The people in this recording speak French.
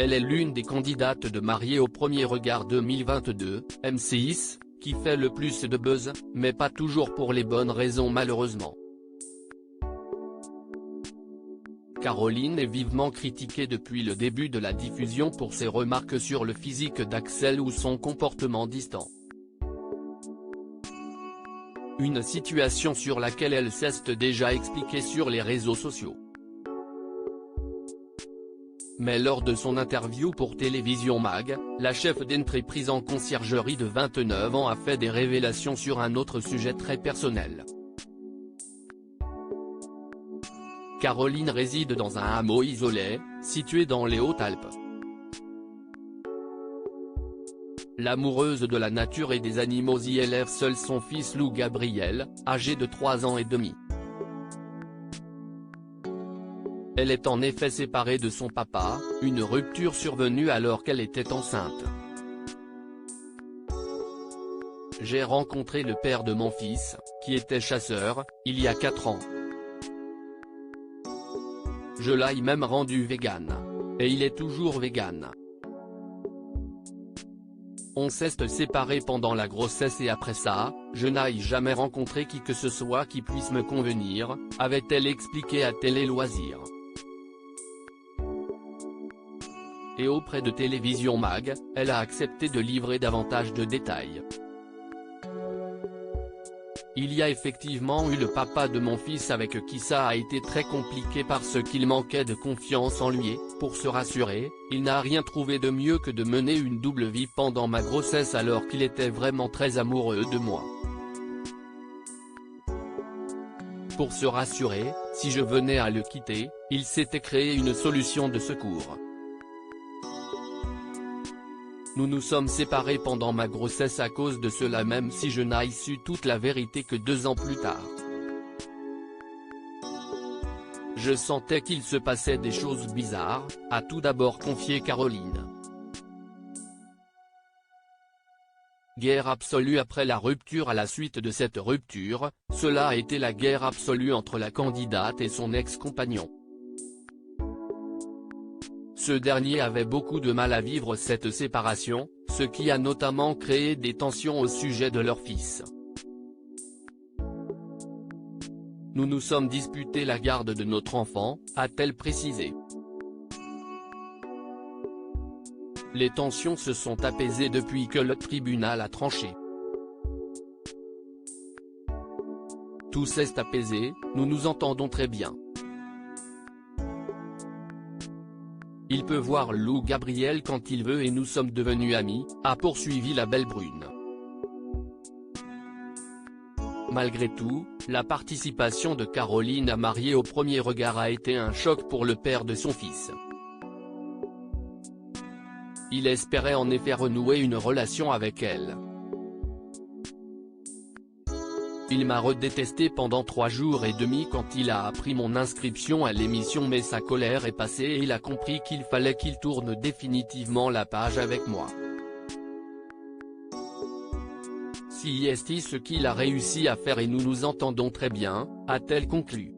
Elle est l'une des candidates de Mariée au premier regard 2022, M6, qui fait le plus de buzz, mais pas toujours pour les bonnes raisons malheureusement. Caroline est vivement critiquée depuis le début de la diffusion pour ses remarques sur le physique d'Axel ou son comportement distant. Une situation sur laquelle elle s'est déjà expliquée sur les réseaux sociaux. Mais lors de son interview pour Télévision Mag, la chef d'entreprise en conciergerie de 29 ans a fait des révélations sur un autre sujet très personnel. Caroline réside dans un hameau isolé, situé dans les Hautes-Alpes. L'amoureuse de la nature et des animaux y élève seul son fils Lou Gabriel, âgé de 3 ans et demi. Elle est en effet séparée de son papa, une rupture survenue alors qu'elle était enceinte. J'ai rencontré le père de mon fils, qui était chasseur, il y a 4 ans. Je l'ai même rendu vegan. Et il est toujours vegan. On s'est séparés pendant la grossesse et après ça, je n'ai jamais rencontré qui que ce soit qui puisse me convenir, avait-elle expliqué à Télé Loisirs. Et auprès de Télévision Mag, elle a accepté de livrer davantage de détails. Il y a effectivement eu le papa de mon fils avec qui ça a été très compliqué parce qu'il manquait de confiance en lui et, pour se rassurer, il n'a rien trouvé de mieux que de mener une double vie pendant ma grossesse alors qu'il était vraiment très amoureux de moi. Pour se rassurer, si je venais à le quitter, il s'était créé une solution de secours. Nous nous sommes séparés pendant ma grossesse à cause de cela même si je n'ai su toute la vérité que 2 ans plus tard. Je sentais qu'il se passait des choses bizarres, a tout d'abord confié Caroline. Guerre absolue après la rupture. À la suite de cette rupture, cela a été la guerre absolue entre la candidate et son ex-compagnon. Ce dernier avait beaucoup de mal à vivre cette séparation, ce qui a notamment créé des tensions au sujet de leur fils. Nous nous sommes disputés la garde de notre enfant, a-t-elle précisé. Les tensions se sont apaisées depuis que le tribunal a tranché. Tout s'est apaisé, nous nous entendons très bien. Il peut voir Lou Gabriel quand il veut et nous sommes devenus amis, a poursuivi la belle brune. Malgré tout, la participation de Caroline à Mariée au premier regard a été un choc pour le père de son fils. Il espérait en effet renouer une relation avec elle. Il m'a redétesté pendant 3 jours et demi quand il a appris mon inscription à l'émission mais sa colère est passée et il a compris qu'il fallait qu'il tourne définitivement la page avec moi. C'est ce qu'il a réussi à faire et nous nous entendons très bien, a-t-elle conclu.